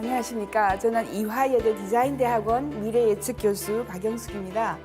안녕하십니까. 저는 이화여대 디자인대학원 미래예측 교수 박영숙입니다.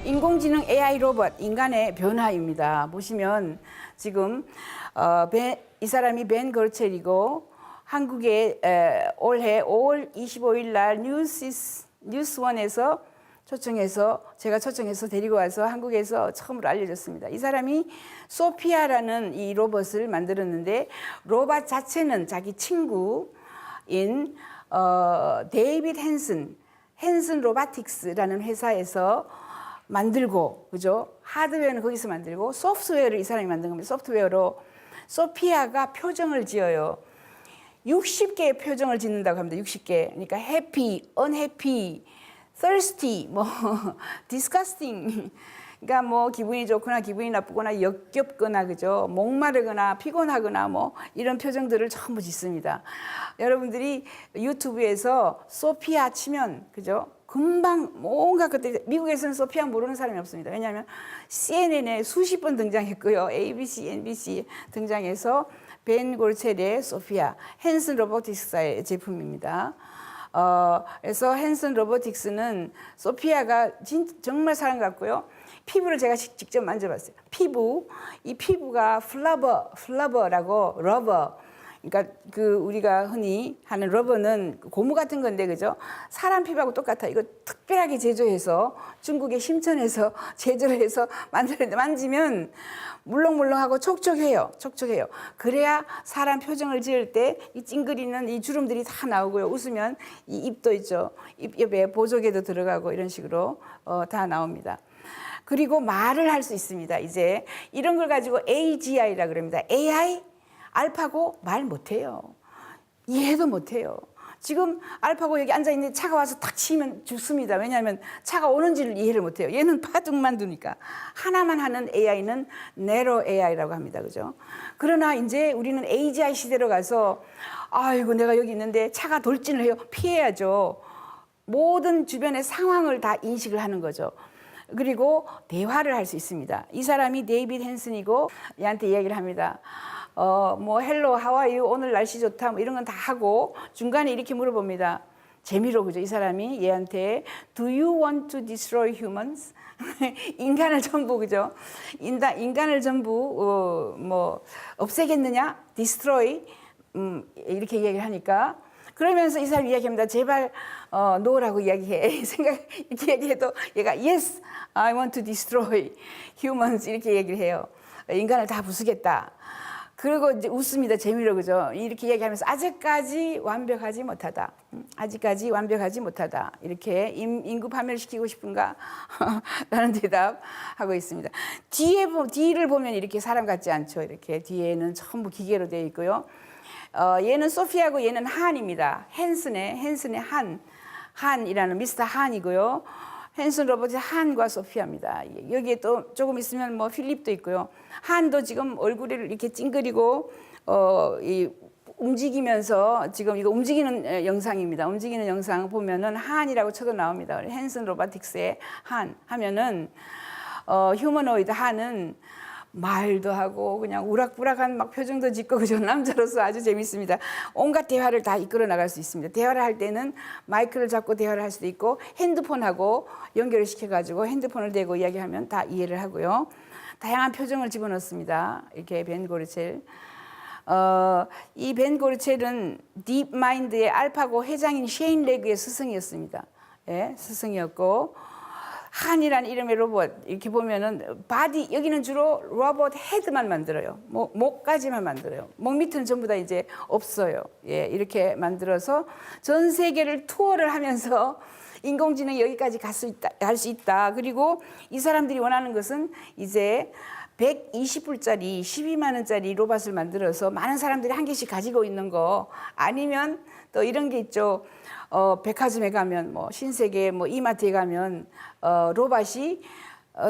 인공지능 AI 로봇, 인간의 변화입니다. 보시면 지금 이 사람이 벤 걸첼이고 한국에 올해 5월 25일 날 뉴스원에서 제가 초청해서 데리고 와서 한국에서 처음으로 알려졌습니다. 이 사람이 소피아라는 이 로봇을 만들었는데 로봇 자체는 자기 친구인 데이빗 헨슨 로보틱스라는 회사에서 만들고, 그죠? 하드웨어는 거기서 만들고 소프트웨어를 이 사람이 만든 겁니다. 소프트웨어로 소피아가 표정을 지어요. 60개의 표정을 짓는다고 합니다. 60개. 그러니까 happy, unhappy, thirsty, disgusting. 그러니까 기분이 좋거나 기분이 나쁘거나 역겹거나, 그죠? 목마르거나 피곤하거나 이런 표정들을 전부 짓습니다. 여러분들이 유튜브에서 소피아 치면, 그죠? 금방 뭔가 그때 미국에서는 소피아 모르는 사람이 없습니다. 왜냐하면 CNN에 수십 번 등장했고요. ABC, NBC 등장해서 벤 골첼의 소피아, 헨슨 로보틱스의 제품입니다. 그래서 헨슨 로보틱스는 소피아가 정말 사랑 같고요. 피부를 제가 직접 만져봤어요. 이 피부가 플러버라고 러버. 그러니까 우리가 흔히 하는 러버는 고무 같은 건데, 그죠? 사람 피부하고 똑같아. 이거 특별하게 제조해서 중국의 심천에서 제조를 해서 만들었는데 만지면 물렁물렁하고 촉촉해요. 그래야 사람 표정을 지을 때 이 찡그리는 이 주름들이 다 나오고요. 웃으면 이 입도 있죠. 입 옆에 보조개도 들어가고 이런 식으로 다 나옵니다. 그리고 말을 할 수 있습니다. 이제 이런 걸 가지고 AGI라 그럽니다. AI 알파고 말 못해요. 이해도 못해요. 지금 알파고 여기 앉아있는데 차가 와서 탁 치면 죽습니다. 왜냐하면 차가 오는지를 이해를 못해요. 얘는 바둑만 두니까. 하나만 하는 AI는 네로 AI라고 합니다. 그죠? 그러나 이제 우리는 AGI 시대로 가서 아이고 내가 여기 있는데 차가 돌진을 해요. 피해야죠. 모든 주변의 상황을 다 인식을 하는 거죠. 그리고 대화를 할 수 있습니다. 이 사람이 데이빗 헨슨이고 얘한테 이야기를 합니다. 헬로, 하와이유, 오늘 날씨 좋다, 이런 건 다 하고, 중간에 이렇게 물어봅니다. 재미로, 그죠? 이 사람이 얘한테, Do you want to destroy humans? 인간을 전부, 그죠? 인간을 전부, 없애겠느냐? Destroy? 이렇게 이야기를 하니까, 그러면서 이 사람이 이야기합니다. 제발, 노라고 이야기해. 이렇게 얘기해도 얘가, Yes, I want to destroy humans. 이렇게 얘기를 해요. 인간을 다 부수겠다. 그리고 이제 웃습니다. 재미로, 그죠? 이렇게 얘기하면서 아직까지 완벽하지 못하다. 이렇게 인구 파멸시키고 싶은가? 라는 대답하고 있습니다. 뒤를 보면 이렇게 사람 같지 않죠. 이렇게 뒤에는 전부 기계로 되어 있고요. 얘는 소피아고 얘는 한입니다. 헨슨의 한이라는 미스터 한이고요. 헨슨 로봇의 한과 소피아입니다. 여기에 또 조금 있으면 필립도 있고요. 한도 지금 얼굴을 이렇게 찡그리고 움직이면서 지금 이거 움직이는 영상입니다. 움직이는 영상 보면은 한이라고 쳐도 나옵니다. 헨슨 로보틱스의 한 하면은 휴머노이드 한은 말도 하고 그냥 우락부락한 표정도 짓고, 그죠? 남자로서 아주 재밌습니다. 온갖 대화를 다 이끌어 나갈 수 있습니다. 대화를 할 때는 마이크를 잡고 대화를 할 수도 있고 핸드폰하고 연결을 시켜가지고 핸드폰을 대고 이야기하면 다 이해를 하고요. 다양한 표정을 집어넣습니다. 이렇게 벤 고르첼. 이 벤 고르첼은 딥마인드의 알파고 회장인 셰인 레그의 스승이었습니다. 예, 스승이었고. 한이라는 이름의 로봇, 이렇게 보면은 바디, 여기는 주로 로봇 헤드만 만들어요. 목까지만 만들어요. 목 밑은 전부 다 이제 없어요. 예, 이렇게 만들어서 전 세계를 투어를 하면서 인공지능이 여기까지 갈 수 있다. 그리고 이 사람들이 원하는 것은 이제 120불짜리, 12만 원짜리 로봇을 만들어서 많은 사람들이 한 개씩 가지고 있는 거, 아니면 또 이런 게 있죠. 백화점에 가면 신세계 이마트에 가면 로봇이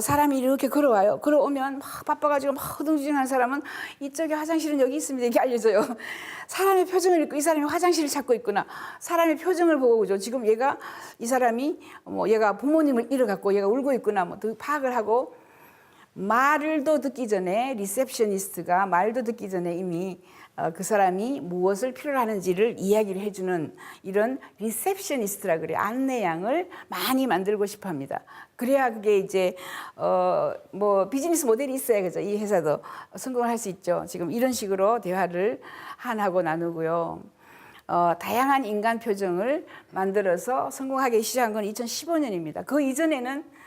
사람이 이렇게 걸어와요. 걸어오면 막 바빠가지고 막 허둥지둥하는 사람은 이쪽에 화장실은 여기 있습니다. 이렇게 알려줘요. 사람의 표정을 읽고 이 사람이 화장실을 찾고 있구나. 사람의 표정을 보고 그죠. 지금 얘가 이 사람이 뭐 얘가 부모님을 잃어갖고 얘가 울고 있구나. 뭐 파악을 하고 말을도 듣기 전에 리셉셔니스트가 말도 듣기 전에 이미 그 사람이 무엇을 필요로 하는지를 이야기를 해주는 이런 리셉셔니스트라 그래요. 안내양을 많이 만들고 싶어 합니다. 그래야 그게 이제 뭐 비즈니스 모델이 있어야 그죠. 이 회사도 성공을 할 수 있죠. 지금 이런 식으로 대화를 하고 나누고요. 다양한 인간 표정을 만들어서 성공하기 시작한 건 2015년입니다. 그 이전에는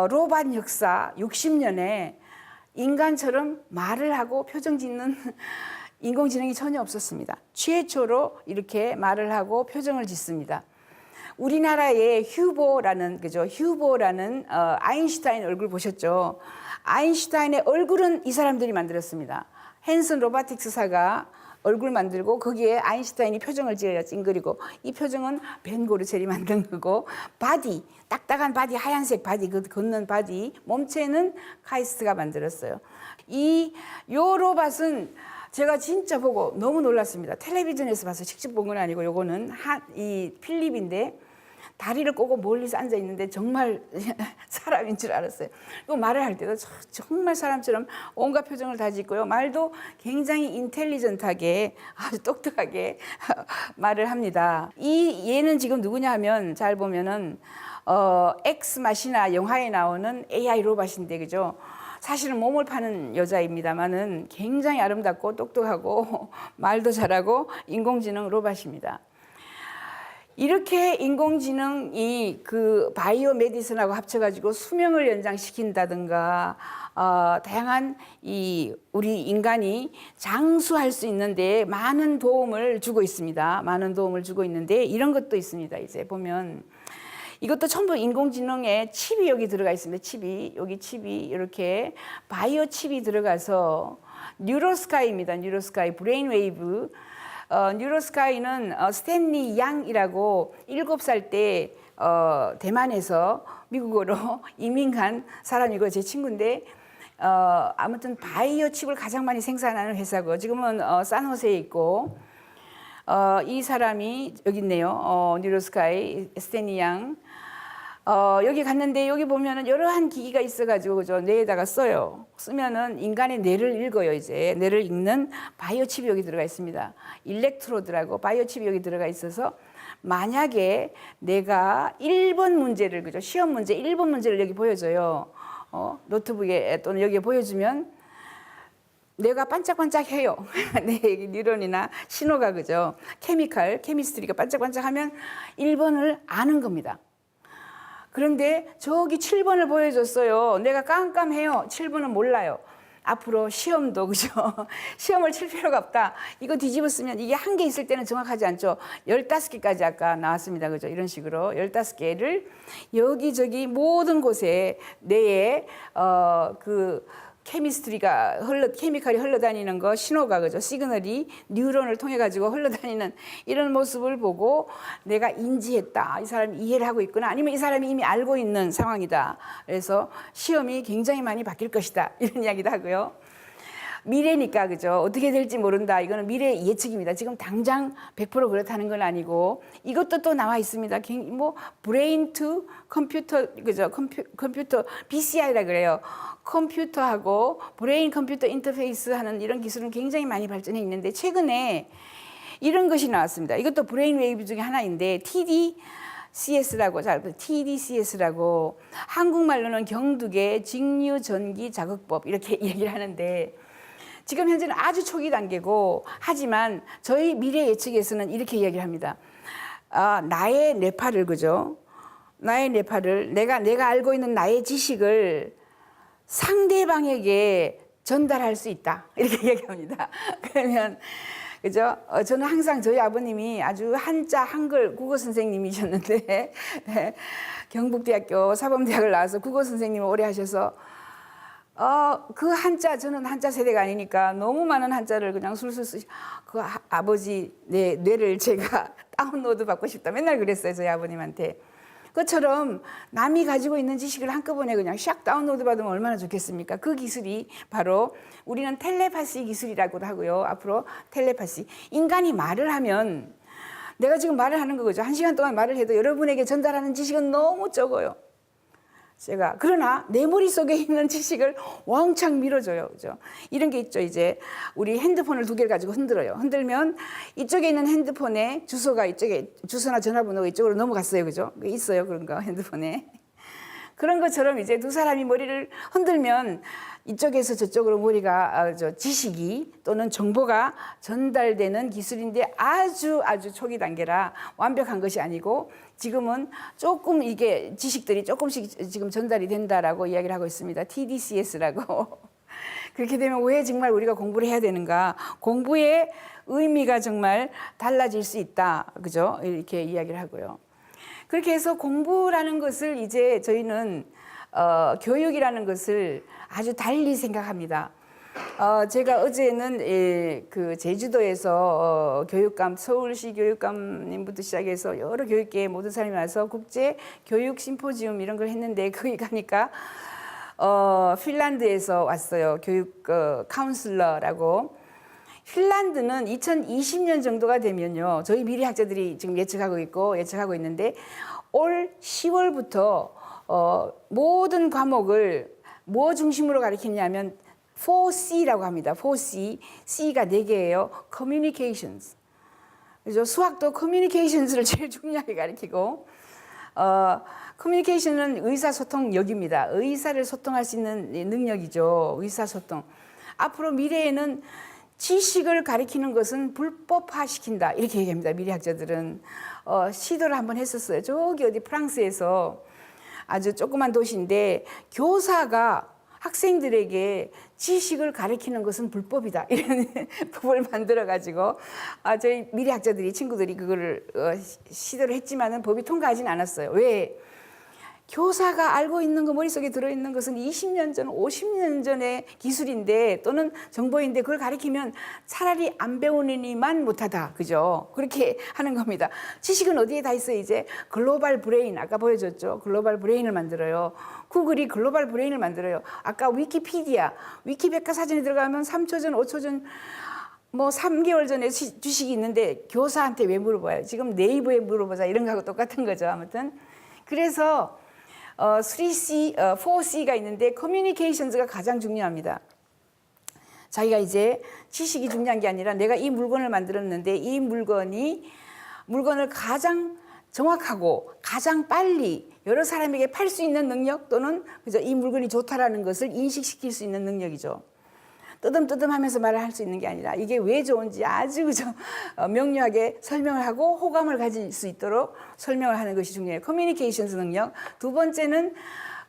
로봇 역사 60년에 인간처럼 말을 하고 표정 짓는 인공지능이 전혀 없었습니다. 최초로 이렇게 말을 하고 표정을 짓습니다. 우리나라의 휴보라는 아인슈타인 얼굴 보셨죠? 아인슈타인의 얼굴은 이 사람들이 만들었습니다. 헨슨 로보틱스사가 얼굴 만들고 거기에 아인슈타인이 표정을 지어요. 찡그리고. 이 표정은 벤 고르첼이 만든 거고 바디, 딱딱한 바디, 하얀색 바디, 그 걷는 바디, 몸체는 카이스트가 만들었어요. 요 로봇은 제가 진짜 보고 너무 놀랐습니다. 텔레비전에서 봐서 직접 본 건 아니고 요거는 이 필립인데 다리를 꼬고 멀리서 앉아 있는데 정말 사람인 줄 알았어요. 또 말을 할 때도 정말 사람처럼 온갖 표정을 다 짓고요. 말도 굉장히 인텔리전트하게 아주 똑똑하게 말을 합니다. 얘는 지금 누구냐 하면 잘 보면은 엑스 마시나 영화에 나오는 AI 로봇인데 그죠? 사실은 몸을 파는 여자입니다만은 굉장히 아름답고 똑똑하고 말도 잘하고 인공지능 로봇입니다. 이렇게 인공지능이 그 바이오 메디슨하고 합쳐가지고 수명을 연장시킨다든가 다양한 우리 인간이 장수할 수 있는데 많은 도움을 주고 있습니다. 많은 도움을 주고 있는데 이런 것도 있습니다. 이제 보면 이것도 전부 인공지능에 칩이 여기 들어가 있습니다. 여기 칩이 이렇게 바이오 칩이 들어가서 뉴로스카이입니다. 뉴로스카이 브레인웨이브. 뉴로스카이는 스탠리 양이라고 7살 때 대만에서 미국으로 이민 간 사람이고 제 친구인데 아무튼 바이오 칩을 가장 많이 생산하는 회사고 지금은 산호세에 있고 이 사람이 여기 있네요. 뉴로스카이 스탠리 양. 여기 갔는데 여기 보면은 여러한 기기가 있어가지고 그죠 뇌에다가 써요. 쓰면은 인간의 뇌를 읽어요. 이제 뇌를 읽는 바이오 칩이 여기 들어가 있습니다. 일렉트로드라고 바이오 칩이 여기 들어가 있어서 만약에 내가 1번 문제를 그죠 시험 문제 1번 문제를 여기 보여줘요. 노트북에 또는 여기에 보여주면 뇌가 반짝반짝해요. 네, 뉴런이나 신호가 그죠 케미스트리가 반짝반짝하면 1번을 아는 겁니다. 그런데 저기 7번을 보여줬어요. 내가 깜깜해요. 7번은 몰라요. 앞으로 시험도 그죠? 시험을 칠 필요가 없다. 이거 뒤집어 쓰면 이게 한 개 있을 때는 정확하지 않죠. 15개까지 아까 나왔습니다. 그죠? 이런 식으로 15개를 여기저기 모든 곳에 뇌에 그 케미칼이 흘러다니는 거, 신호가 그죠? 시그널이 뉴런을 통해 가지고 흘러다니는 이런 모습을 보고 내가 인지했다. 이 사람이 이해를 하고 있구나. 아니면 이 사람이 이미 알고 있는 상황이다. 그래서 시험이 굉장히 많이 바뀔 것이다. 이런 이야기도 하고요. 미래니까 그죠? 어떻게 될지 모른다. 이거는 미래 예측입니다. 지금 당장 100% 그렇다는 건 아니고 이것도 또 나와 있습니다. 뭐 브레인 투 컴퓨터 그죠? 컴퓨터 BCI라 그래요. 컴퓨터하고 브레인 컴퓨터 인터페이스 하는 이런 기술은 굉장히 많이 발전해 있는데 최근에 이런 것이 나왔습니다. 이것도 브레인 웨이브 중에 하나인데 TDCS라고 한국말로는 경두계 직류 전기 자극법 이렇게 얘기를 하는데 지금 현재는 아주 초기 단계고 하지만 저희 미래 예측에서는 이렇게 이야기를 합니다. 나의 뇌파를 그죠? 나의 뇌파를 내가 알고 있는 나의 지식을 상대방에게 전달할 수 있다. 이렇게 얘기합니다. 그러면 그죠? 저는 항상 저희 아버님이 아주 한글 국어 선생님이셨는데 경북대학교 사범대학을 나와서 국어 선생님을 오래 하셔서 그 저는 한자 세대가 아니니까 너무 많은 한자를 그냥 술술 그 아버지 뇌를 제가 다운로드 받고 싶다. 맨날 그랬어요, 저희 아버님한테. 그것처럼 남이 가지고 있는 지식을 한꺼번에 그냥 샥 다운로드 받으면 얼마나 좋겠습니까? 그 기술이 바로 우리는 텔레파시 기술이라고도 하고요. 앞으로 텔레파시. 인간이 말을 하면 내가 지금 말을 하는 거죠. 1시간 동안 말을 해도 여러분에게 전달하는 지식은 너무 적어요. 그러나 내 머릿속에 있는 지식을 왕창 밀어줘요. 그죠? 이런 게 있죠. 이제 우리 핸드폰을 2개를 가지고 흔들어요. 흔들면 이쪽에 있는 핸드폰에 주소가 이쪽에, 주소나 전화번호가 이쪽으로 넘어갔어요. 그죠? 있어요. 그런 거 핸드폰에. 그런 것처럼 이제 두 사람이 머리를 흔들면 이쪽에서 저쪽으로 머리가 지식이 또는 정보가 전달되는 기술인데 아주 초기 단계라 완벽한 것이 아니고 지금은 조금 이게 지식들이 조금씩 지금 전달이 된다라고 이야기를 하고 있습니다. TDCS라고. 그렇게 되면 왜 정말 우리가 공부를 해야 되는가? 공부의 의미가 정말 달라질 수 있다. 그죠? 이렇게 이야기를 하고요. 그렇게 해서 공부라는 것을 이제 저희는 교육이라는 것을 아주 달리 생각합니다. 제가 어제는 그 제주도에서 교육감, 서울시 교육감님부터 시작해서 여러 교육계의 모든 사람이 와서 국제 교육 심포지움 이런 걸 했는데 거기 가니까 핀란드에서 왔어요. 교육 카운슬러라고. 핀란드는 2020년 정도가 되면요. 저희 미래학자들이 지금 예측하고 있는데 올 10월부터 모든 과목을 뭐 중심으로 가르치냐면 4C라고 합니다. 4C. C가 4개예요. Communications. 그래서 수학도 Communications를 제일 중요하게 가르치고 Communication은 의사소통력입니다. 의사를 소통할 수 있는 능력이죠. 의사소통. 앞으로 미래에는 지식을 가리키는 것은 불법화시킨다. 이렇게 얘기합니다. 미래학자들은. 시도를 한번 했었어요. 저기 어디 프랑스에서 아주 조그만 도시인데 교사가 학생들에게 지식을 가리키는 것은 불법이다. 이런 법을 만들어가지고 저희 미래학자들이 친구들이 그거를 시도를 했지만은 법이 통과하진 않았어요. 왜? 교사가 알고 있는 거 머릿속에 들어있는 것은 20년 전, 50년 전의 기술인데 또는 정보인데 그걸 가리키면 차라리 안 배우느니만 못하다. 그죠? 그렇게 하는 겁니다. 지식은 어디에 다 있어요? 이제 글로벌 브레인, 아까 보여줬죠? 글로벌 브레인을 만들어요. 구글이 글로벌 브레인을 만들어요. 아까 위키피디아, 위키백과사전에 들어가면 3초 전, 5초 전, 뭐 3개월 전에 지식이 있는데 교사한테 왜 물어봐요? 지금 네이버에 물어보자 이런 거하고 똑같은 거죠. 아무튼 그래서 3C, 4C가 있는데 커뮤니케이션즈가 가장 중요합니다. 자기가 이제 지식이 중요한 게 아니라 내가 이 물건을 만들었는데 이 물건을 가장 정확하고 가장 빨리 여러 사람에게 팔 수 있는 능력 또는 그죠? 이 물건이 좋다라는 것을 인식시킬 수 있는 능력이죠. 뜨듬뜨듬하면서 말을 할 수 있는 게 아니라 이게 왜 좋은지 아주 그저 명료하게 설명을 하고 호감을 가질 수 있도록 설명을 하는 것이 중요해요. 커뮤니케이션스 능력. 두 번째는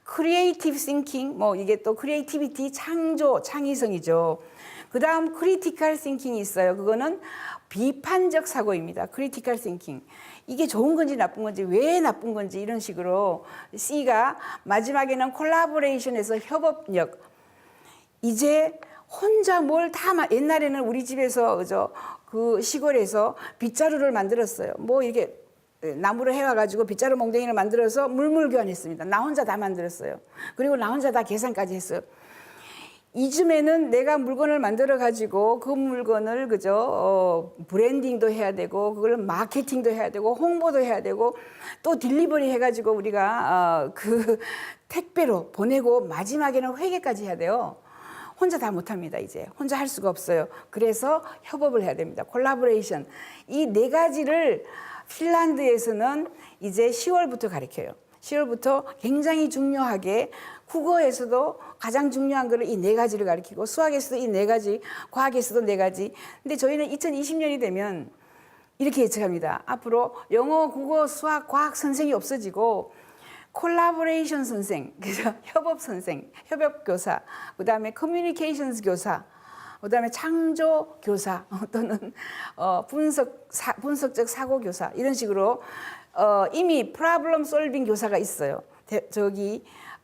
크리에이티브 싱킹, 뭐 이게 또 크리에이티비티, 창조, 창의성이죠. 그 다음 크리티컬 싱킹이 있어요. 그거는 비판적 사고입니다. 크리티컬 싱킹. 이게 좋은 건지 나쁜 건지 왜 나쁜 건지 이런 식으로 C가 마지막에는 콜라보레이션에서 협업력. 이제 혼자 뭘 다 옛날에는 우리 집에서 그죠 그 시골에서 빗자루를 만들었어요. 뭐 이렇게 나무를 해와가지고 빗자루 몽둥이를 만들어서 물물 교환했습니다. 나 혼자 다 만들었어요. 그리고 나 혼자 다 계산까지 했어요. 이쯤에는 내가 물건을 만들어 가지고 그 물건을 그죠 브랜딩도 해야 되고 그걸 마케팅도 해야 되고 홍보도 해야 되고 또 딜리버리 해가지고 우리가 그 택배로 보내고 마지막에는 회계까지 해야 돼요. 혼자 다 못합니다. 이제 혼자 할 수가 없어요. 그래서 협업을 해야 됩니다. 콜라보레이션. 이 4가지를 핀란드에서는 이제 10월부터 가르쳐요. 10월부터 굉장히 중요하게 국어에서도 가장 중요한 거를 이 4가지를 가르치고 수학에서도 이 4가지, 과학에서도 4가지. 근데 저희는 2020년이 되면 이렇게 예측합니다. 앞으로 영어, 국어, 수학, 과학 선생이 없어지고 콜라보레이션 선생, 그죠? 협업 선생, 협업 교사, 그다음에 커뮤니케이션스 교사, 그다음에 창조 교사 또는 분석적 사고 교사 이런 식으로 이미 프로블럼 솔빙 교사가 있어요.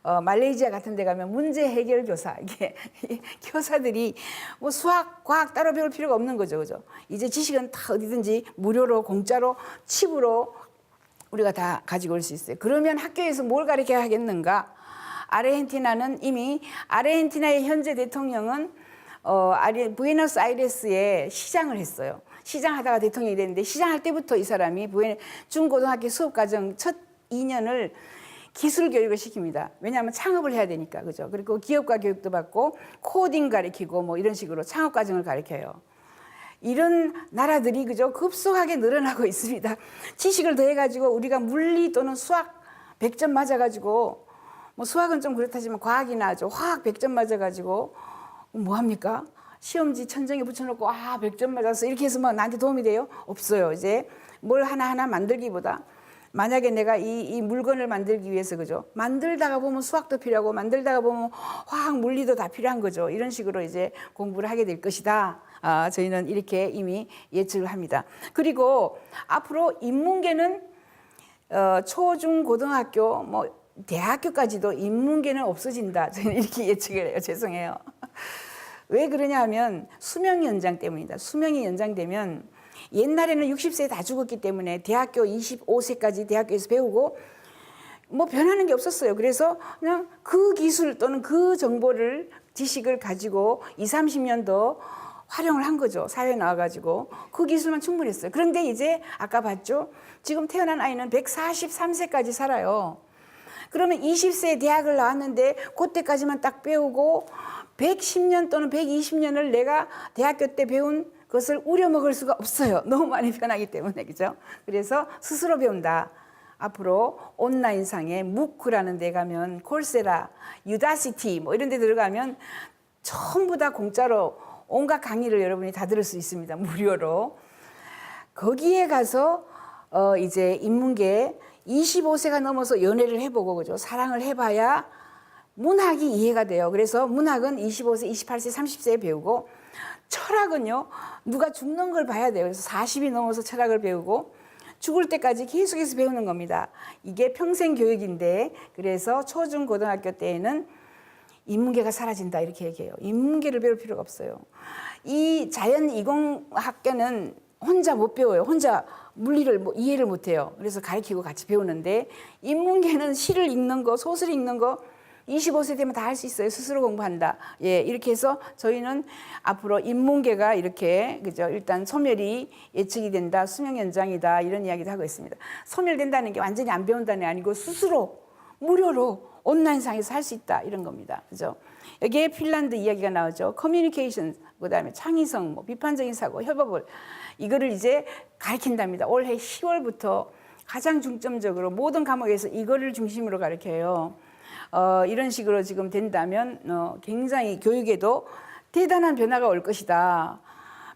말레이시아 같은 데 가면 문제 해결 교사, 이게 교사들이 뭐 수학, 과학 따로 배울 필요가 없는 거죠. 그죠? 이제 지식은 다 어디든지 무료로, 공짜로, 칩으로 우리가 다 가지고 올 수 있어요. 그러면 학교에서 뭘 가르쳐야 하겠는가? 아르헨티나는 이미 아르헨티나의 현재 대통령은 부에노스아이레스에 시장을 했어요. 시장하다가 대통령이 됐는데 시장할 때부터 이 사람이 중고등학교 수업과정 첫 2년을 기술 교육을 시킵니다. 왜냐하면 창업을 해야 되니까, 그죠? 그리고 기업가 교육도 받고 코딩 가르치고 뭐 이런 식으로 창업 과정을 가르쳐요. 이런 나라들이 그죠 급속하게 늘어나고 있습니다. 지식을 더해가지고 우리가 물리 또는 수학 100점 맞아가지고 뭐 수학은 좀 그렇다지만 과학이나 화학 100점 맞아가지고 뭐 합니까? 시험지 천장에 붙여놓고 100점 맞았어 이렇게 해서 뭐 나한테 도움이 돼요? 없어요. 이제 뭘 하나하나 만들기보다 만약에 내가 이 물건을 만들기 위해서 그죠 만들다가 보면 수학도 필요하고 만들다가 보면 화학 물리도 다 필요한 거죠. 이런 식으로 이제 공부를 하게 될 것이다. 저희는 이렇게 이미 예측을 합니다. 그리고 앞으로 인문계는 초, 중, 고등학교 뭐 대학교까지도 인문계는 없어진다. 저는 이렇게 예측을 해요. 죄송해요. 왜 그러냐 하면 수명 연장 때문이다. 수명이 연장되면 옛날에는 60세에 다 죽었기 때문에 대학교 25세까지 대학교에서 배우고 뭐 변하는 게 없었어요. 그래서 그냥 그 기술 또는 그 정보를 지식을 가지고 20, 30년 더 활용을 한 거죠. 사회에 나와가지고 그 기술만 충분했어요. 그런데 이제 아까 봤죠. 지금 태어난 아이는 143세까지 살아요. 그러면 20세에 대학을 나왔는데 그때까지만 딱 배우고 110년 또는 120년을 내가 대학교 때 배운 것을 우려먹을 수가 없어요. 너무 많이 변하기 때문에. 그죠? 그래서 스스로 배운다. 앞으로 온라인상에 무크라는 데 가면 콜세라, 유다시티 뭐 이런 데 들어가면 전부 다 공짜로 온갖 강의를 여러분이 다 들을 수 있습니다. 무료로. 거기에 가서 이제 인문계 25세가 넘어서 연애를 해보고 그죠? 사랑을 해봐야 문학이 이해가 돼요. 그래서 문학은 25세, 28세, 30세에 배우고 철학은요. 누가 죽는 걸 봐야 돼요. 그래서 40이 넘어서 철학을 배우고 죽을 때까지 계속해서 배우는 겁니다. 이게 평생 교육인데 그래서 초, 중, 고등학교 때에는 인문계가 사라진다 이렇게 얘기해요. 인문계를 배울 필요가 없어요. 이 자연 이공학계는 혼자 못 배워요. 혼자 물리를 이해를 못 해요. 그래서 가르치고 같이 배우는데 인문계는 시를 읽는 거, 소설 읽는 거 25세 되면 다 할 수 있어요. 스스로 공부한다. 예, 이렇게 해서 저희는 앞으로 인문계가 이렇게 그죠? 일단 소멸이 예측이 된다. 수명 연장이다. 이런 이야기도 하고 있습니다. 소멸된다는 게 완전히 안 배운다는 게 아니고 스스로 무료로 온라인상에서 할 수 있다. 이런 겁니다. 그죠? 여기에 핀란드 이야기가 나오죠. 커뮤니케이션, 그다음에 창의성, 뭐 비판적인 사고, 협업을 이거를 이제 가르친답니다. 올해 10월부터 가장 중점적으로 모든 과목에서 이거를 중심으로 가르쳐요. 이런 식으로 지금 된다면 굉장히 교육에도 대단한 변화가 올 것이다.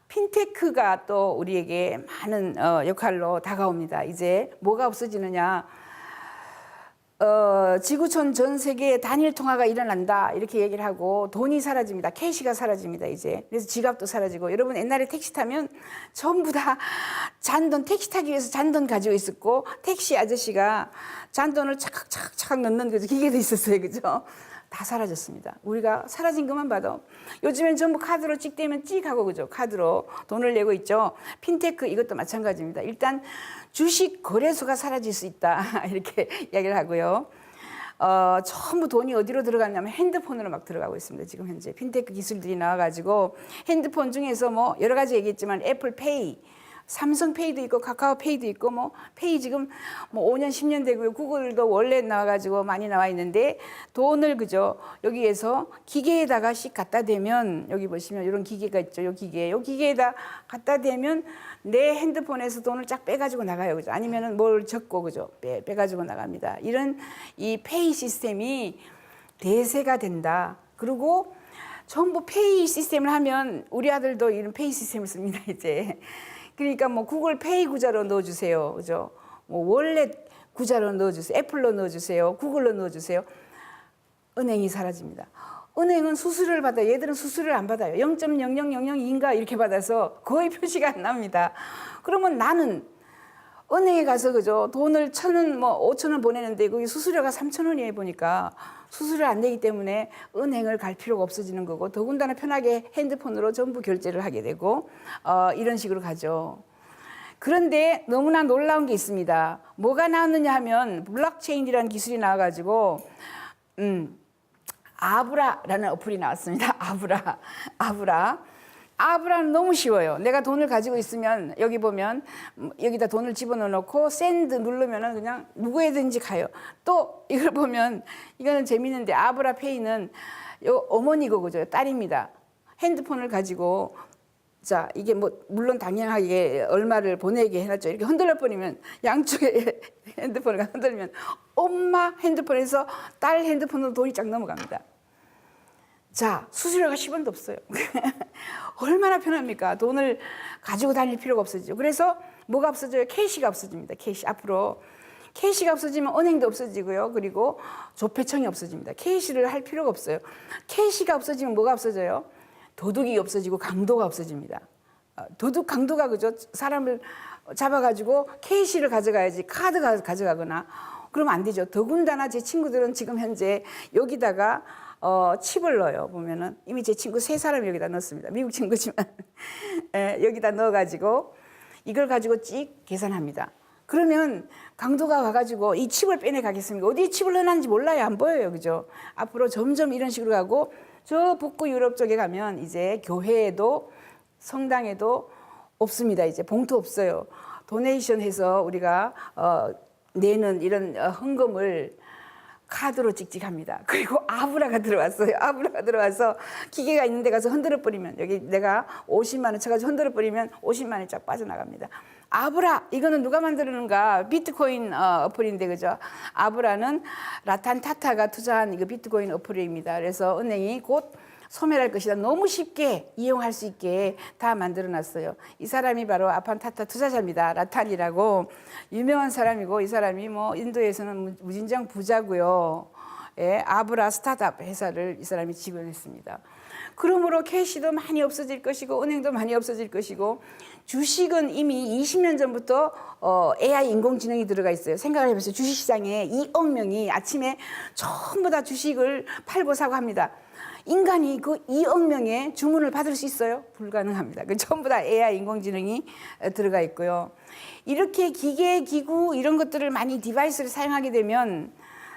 핀테크가 또 우리에게 많은 역할로 다가옵니다. 이제 뭐가 없어지느냐. 지구촌 전 세계에 단일 통화가 일어난다 이렇게 얘기를 하고 돈이 사라집니다. 캐시가 사라집니다. 이제 그래서 지갑도 사라지고 여러분 옛날에 택시 타면 전부 다 잔돈 택시 타기 위해서 잔돈 가지고 있었고 택시 아저씨가 잔돈을 착착착 넣는 그 기계도 있었어요. 그죠? 다 사라졌습니다. 우리가 사라진 것만 봐도 요즘엔 전부 카드로 찍대면 찍 하고 그죠? 카드로 돈을 내고 있죠. 핀테크 이것도 마찬가지입니다. 일단 주식 거래소가 사라질 수 있다 이렇게 이야기를 하고요. 전부 돈이 어디로 들어갔냐면 핸드폰으로 막 들어가고 있습니다. 지금 현재 핀테크 기술들이 나와가지고 핸드폰 중에서 뭐 여러 가지 얘기했지만 애플페이, 삼성페이도 있고 카카오페이도 있고 뭐 페이 지금 뭐 5년 10년 되고요. 구글도 원래 나와가지고 많이 나와 있는데 돈을 그죠 여기에서 기계에다가씩 갖다 대면 여기 보시면 이런 기계가 있죠. 요 기계에다 갖다 대면 내 핸드폰에서 돈을 쫙 빼가지고 나가요. 그죠? 아니면은 뭘 적고 그죠 빼가지고 나갑니다. 이런 이 페이 시스템이 대세가 된다. 그리고 전부 페이 시스템을 하면 우리 아들도 이런 페이 시스템을 씁니다. 이제. 그러니까 뭐 구글 페이 구자로 넣어주세요. 그죠? 뭐 월렛 구자로 넣어주세요. 애플로 넣어주세요. 구글로 넣어주세요. 은행이 사라집니다. 은행은 수수료를 받아요. 얘들은 수수료를 안 받아요. 0.0002인가 이렇게 받아서 거의 표시가 안 납니다. 그러면 나는 은행에 가서 그죠? 돈을 1,000원, 뭐 5,000원 보내는데 거기 수수료가 3,000원이에요 보니까 수수료 안 내기 때문에 은행을 갈 필요가 없어지는 거고 더군다나 편하게 핸드폰으로 전부 결제를 하게 되고 이런 식으로 가죠. 그런데 너무나 놀라운 게 있습니다. 뭐가 나왔느냐 하면 블록체인이라는 기술이 나와가지고 아브라라는 어플이 나왔습니다. 아브라는 너무 쉬워요. 내가 돈을 가지고 있으면 여기 보면 여기다 돈을 집어넣어 놓고 샌드 누르면은 그냥 누구에든지 가요. 또 이걸 보면 이거는 재밌는데 아브라페이는 요 어머니고 그죠? 딸입니다. 핸드폰을 가지고 자 이게 뭐 물론 당연하게 얼마를 보내게 해놨죠. 이렇게 흔들려 버리면 양쪽에 핸드폰을 흔들면 엄마 핸드폰에서 딸 핸드폰으로 돈이 쫙 넘어갑니다. 자, 수수료가 10원도 없어요. 얼마나 편합니까? 돈을 가지고 다닐 필요가 없어지죠. 그래서 뭐가 없어져요? 캐시가 없어집니다. 캐시. 앞으로 캐시가 없어지면 은행도 없어지고요. 그리고 조폐청이 없어집니다. 캐시를 할 필요가 없어요. 캐시가 없어지면 뭐가 없어져요? 도둑이 없어지고 강도가 없어집니다. 도둑, 강도가 그죠? 사람을 잡아가지고 캐시를 가져가야지 카드 가져가거나 그러면 안 되죠. 더군다나 제 친구들은 지금 현재 여기다가 칩을 넣어요. 보면은 이미 제 친구 3사람이 여기다 넣었습니다. 미국 친구지만 여기다 넣어가지고 이걸 가지고 찍 계산합니다. 그러면 강도가 와가지고 이 칩을 빼내 가겠습니까? 어디에 칩을 넣어놨는지 몰라요. 안 보여요. 그죠? 앞으로 점점 이런 식으로 가고 저 북부 유럽 쪽에 가면 이제 교회에도 성당에도 없습니다. 이제 봉투 없어요. 도네이션 해서 우리가 내는 이런 헌금을 카드로 찍찍합니다. 그리고 아브라가 들어왔어요. 아브라가 들어와서 기계가 있는 데 가서 흔들어 버리면 여기 내가 50만 원 쳐가지고 흔들어 버리면 50만 원이 쫙 빠져나갑니다. 아브라 이거는 누가 만드는가? 비트코인 어플인데 그죠? 아브라는 라탄 타타가 투자한 이거 비트코인 어플입니다. 그래서 은행이 곧 소멸할 것이다. 너무 쉽게 이용할 수 있게 다 만들어놨어요. 이 사람이 바로 아판타타 투자자입니다. 라탄이라고 유명한 사람이고 이 사람이 뭐 인도에서는 무진장 부자고요. 예, 아브라 스타트업 회사를 이 사람이 지원했습니다. 그러므로 캐시도 많이 없어질 것이고 은행도 많이 없어질 것이고 주식은 이미 20년 전부터 AI 인공지능이 들어가 있어요. 생각을 해보세요. 주식시장에 2억 명이 아침에 전부 다 주식을 팔고 사고 합니다. 인간이 그 2억 명의 주문을 받을 수 있어요? 불가능합니다. 그 전부 다 AI 인공지능이 들어가 있고요. 이렇게 기계, 기구 이런 것들을 많이 디바이스를 사용하게 되면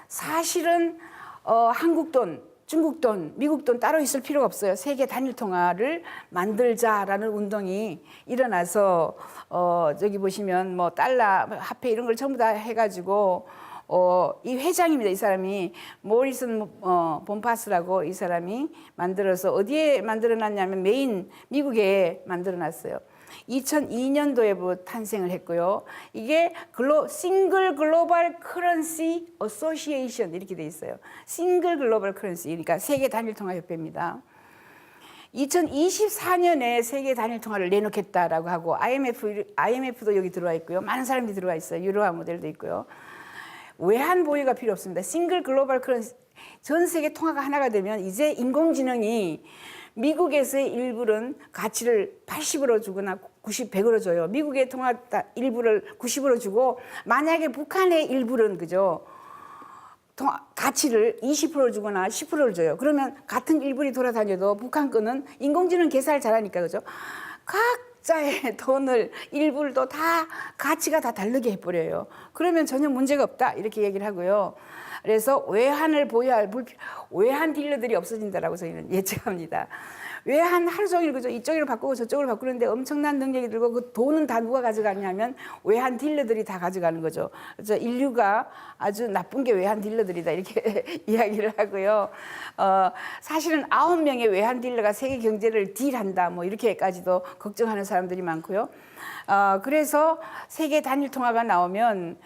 사실은 한국 돈, 중국 돈, 미국 돈 따로 있을 필요가 없어요. 세계 단일 통화를 만들자라는 운동이 일어나서 저기 보시면 뭐 달러, 화폐 이런 걸 전부 다 해가지고 이 회장입니다. 이 사람이 모리슨 본파스라고 이 사람이 만들어서 어디에 만들어놨냐면 메인 미국에 만들어놨어요. 2002년도에 탄생을 했고요. 이게 싱글 글로벌 커런시 어소시에이션 이렇게 돼 있어요. 싱글 글로벌 커런시 그러니까 세계 단일 통화 협회입니다. 2024년에 세계 단일 통화를 내놓겠다라고 하고 IMF도 여기 들어와 있고요. 많은 사람들이 들어와 있어요. 유로화 모델도 있고요. 외환 보유가 필요 없습니다. 싱글 글로벌 커런시 전 세계 통화가 하나가 되면 이제 인공지능이 미국에서의 일부는 가치를 80으로 주거나 90, 100으로 줘요. 미국의 통화 일부를 90으로 주고 만약에 북한의 일부는 그죠? 가치를 20% 주거나 10%를 줘요. 그러면 같은 일불이 돌아다녀도 북한 거는 인공지능 계산을 잘하니까 그죠? 각자의 돈을 일불도 다 가치가 다 다르게 해버려요. 그러면 전혀 문제가 없다 이렇게 얘기를 하고요. 그래서 외환을 보유할 외환 딜러들이 없어진다라고 저희는 예측합니다. 외환 하루 종일 그죠? 이쪽으로 바꾸고 저쪽으로 바꾸는데 엄청난 능력이 들고 그 돈은 다 누가 가져가냐면 외환 딜러들이 다 가져가는 거죠. 그래서 인류가 아주 나쁜 게 외환 딜러들이다 이렇게 이야기를 하고요. 사실은 9명의 외환 딜러가 세계 경제를 딜한다 뭐 이렇게까지도 걱정하는 사람들이 많고요. 그래서 세계 단일 통화가 나오면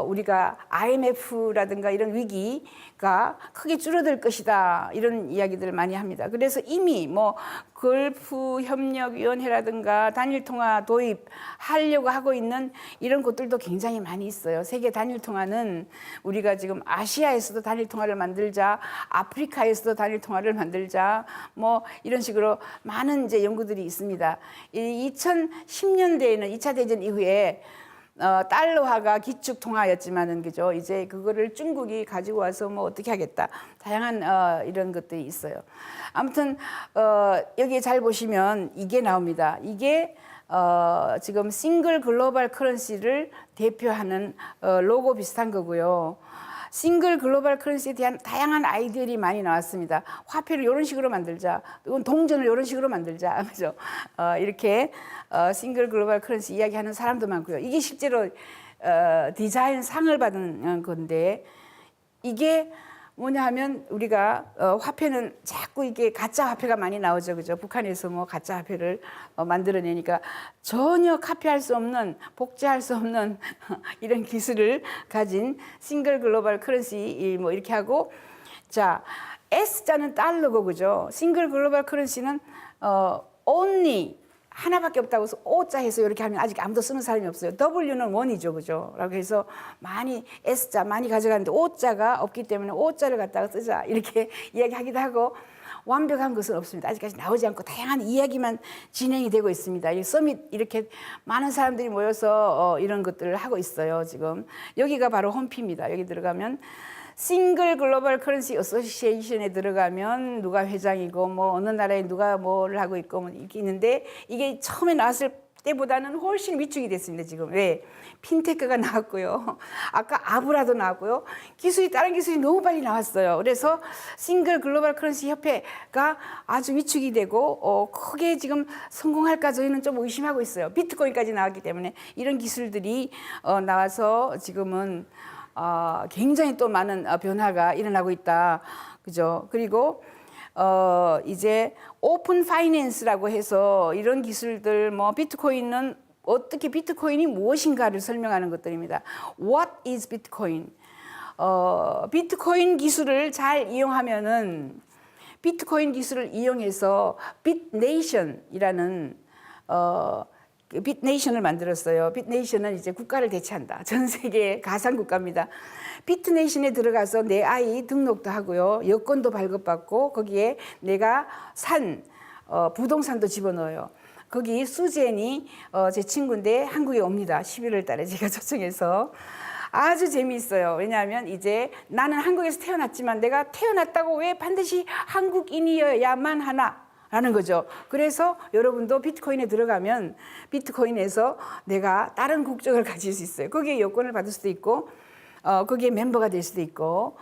우리가 IMF라든가 이런 위기가 크게 줄어들 것이다 이런 이야기들을 많이 합니다. 그래서 이미 뭐 걸프협력위원회라든가 단일통화 도입하려고 하고 있는 이런 곳들도 굉장히 많이 있어요. 세계 단일통화는 우리가 지금 아시아에서도 단일통화를 만들자, 아프리카에서도 단일통화를 만들자, 뭐 이런 식으로 많은 이제 연구들이 있습니다. 2010년대에는 2차 대전 이후에 달러화가 기축 통화였지만은 그죠 이제 그거를 중국이 가지고 와서 뭐 어떻게 하겠다 다양한 이런 것들이 있어요. 아무튼 여기에 잘 보시면 이게 나옵니다. 이게 지금 싱글 글로벌 커런시를 대표하는 로고 비슷한 거고요. 싱글 글로벌 커런시에 대한 다양한 아이디어들이 많이 나왔습니다. 화폐를 이런 식으로 만들자, 이건 동전을 이런 식으로 만들자, 그죠? 이렇게 싱글 글로벌 커런시 이야기하는 사람도 많고요. 이게 실제로 디자인 상을 받은 건데, 이게 뭐냐 하면 우리가 화폐는 자꾸 이게 가짜 화폐가 많이 나오죠, 그죠? 북한에서 뭐 가짜 화폐를 만들어내니까 전혀 카피할 수 없는, 복제할 수 없는 이런 기술을 가진 싱글 글로벌 커런시 뭐 이렇게 하고, 자 S자는 달러고, 그죠? 싱글 글로벌 커런시는 only 하나밖에 없다고 해서 O자 해서 이렇게 하면 아직 아무도 쓰는 사람이 없어요. W는 원이죠, 그죠? 라고 해서 많이 S자 많이 가져가는데 O자가 없기 때문에 O자를 갖다가 쓰자 이렇게 이야기하기도 하고, 완벽한 것은 없습니다. 아직까지 나오지 않고 다양한 이야기만 진행이 되고 있습니다. 이 서밋 이렇게 많은 사람들이 모여서 이런 것들을 하고 있어요. 지금 여기가 바로 홈피입니다. 여기 들어가면 싱글 글로벌 커런시 어소시에이션에 들어가면 누가 회장이고 뭐 어느 나라에 누가 뭐를 하고 있고 뭐 이렇게 있는데, 이게 처음에 나왔을 때보다는 훨씬 위축이 됐습니다. 지금 왜? 핀테크가 나왔고요. 아까 아브라도 나왔고요. 다른 기술이 너무 빨리 나왔어요. 그래서 싱글 글로벌 커런시 협회가 아주 위축이 되고 크게 지금 성공할까 저희는 좀 의심하고 있어요. 비트코인까지 나왔기 때문에 이런 기술들이 나와서 지금은 굉장히 또 많은 변화가 일어나고 있다, 그죠? 그리고 이제 오픈 파이낸스라고 해서 이런 기술들, 뭐 비트코인은 어떻게 비트코인이 무엇인가를 설명하는 것들입니다. What is Bitcoin? 비트코인 기술을 잘 이용하면은, 비트코인 기술을 이용해서 빗네이션이라는 빗네이션을 만들었어요. 빗네이션은 이제 국가를 대체한다. 전 세계 가상 국가입니다. 빗네이션에 들어가서 내 아이 등록도 하고요. 여권도 발급받고 거기에 내가 산 부동산도 집어넣어요. 거기 수젠이 제 친구인데 한국에 옵니다. 11월 달에 제가 초청해서. 아주 재미있어요. 왜냐하면 이제 나는 한국에서 태어났지만 내가 태어났다고 왜 반드시 한국인이어야만 하나? 라는 거죠. 그래서 여러분도 비트코인에 들어가면 비트코인에서 내가 다른 국적을 가질 수 있어요. 거기에 여권을 받을 수도 있고 거기에 멤버가 될 수도 있고,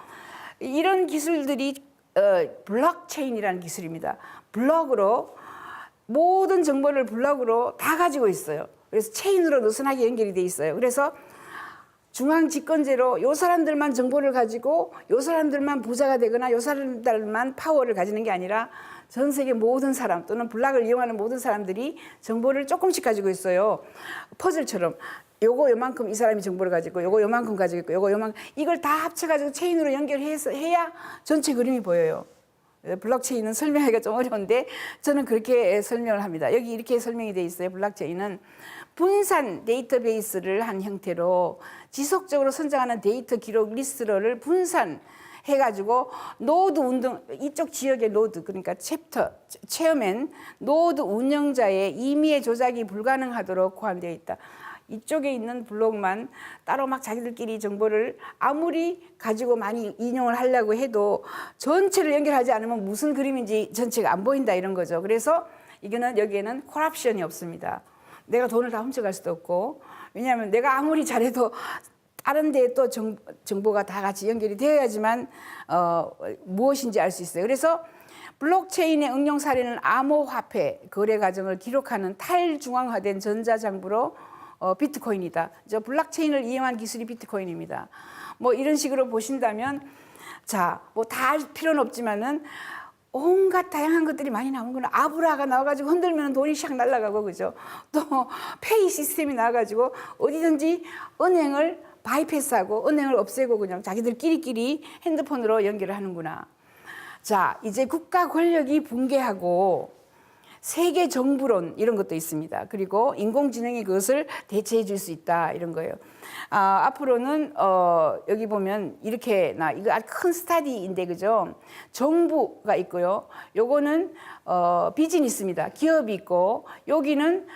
이런 기술들이 블록체인이라는 기술입니다. 블록으로 모든 정보를 블록으로 다 가지고 있어요. 그래서 체인으로 느슨하게 연결이 돼 있어요. 그래서 중앙 집권제로 요 사람들만 정보를 가지고 요 사람들만 부자가 되거나 요 사람들만 파워를 가지는 게 아니라 전 세계 모든 사람 또는 블록을 이용하는 모든 사람들이 정보를 조금씩 가지고 있어요. 퍼즐처럼 요거 요만큼 이 사람이 정보를 가지고 요거 요만큼 가지고 있고 요거 요만큼, 이걸 다 합쳐가지고 체인으로 연결해서 해야 전체 그림이 보여요. 블록체인은 설명하기가 좀 어려운데 저는 그렇게 설명을 합니다. 여기 이렇게 설명이 돼 있어요. 블록체인은 분산 데이터베이스를 한 형태로 지속적으로 성장하는 데이터 기록 리스트를 분산 해가지고 노드 운동, 이쪽 지역의 노드, 그러니까 챕터, 체어맨, 노드 운영자의 임의의 조작이 불가능하도록 포함되어 있다. 이쪽에 있는 블록만 따로 막 자기들끼리 정보를 아무리 가지고 많이 인용을 하려고 해도 전체를 연결하지 않으면 무슨 그림인지 전체가 안 보인다, 이런 거죠. 그래서 이거는 여기에는 코럽션이 없습니다. 내가 돈을 다 훔쳐갈 수도 없고, 왜냐하면 내가 아무리 잘해도 다른 데에 또 정보가 다 같이 연결이 되어야지만 무엇인지 알 수 있어요. 그래서 블록체인의 응용 사례는 암호화폐 거래 과정을 기록하는 탈중앙화된 전자장부로 비트코인이다. 저 블록체인을 이용한 기술이 비트코인입니다. 뭐 이런 식으로 보신다면, 자, 뭐 다 알 필요는 없지만은 온갖 다양한 것들이 많이 나오는구나. 아브라가 나와가지고 흔들면 돈이 샥 날아가고, 그죠? 또 페이 시스템이 나와가지고 어디든지 은행을 바이패스하고 은행을 없애고 그냥 자기들끼리 핸드폰으로 연결을 하는구나. 자, 이제 국가 권력이 붕괴하고 세계 정부론 이런 것도 있습니다. 그리고 인공지능이 그것을 대체해 줄 수 있다, 이런 거예요. 앞으로는 여기 보면 이렇게 이거 아주 큰 스타디인데, 그죠? 정부가 있고요. 요거는 비즈니스입니다. 기업이 있고, 여기는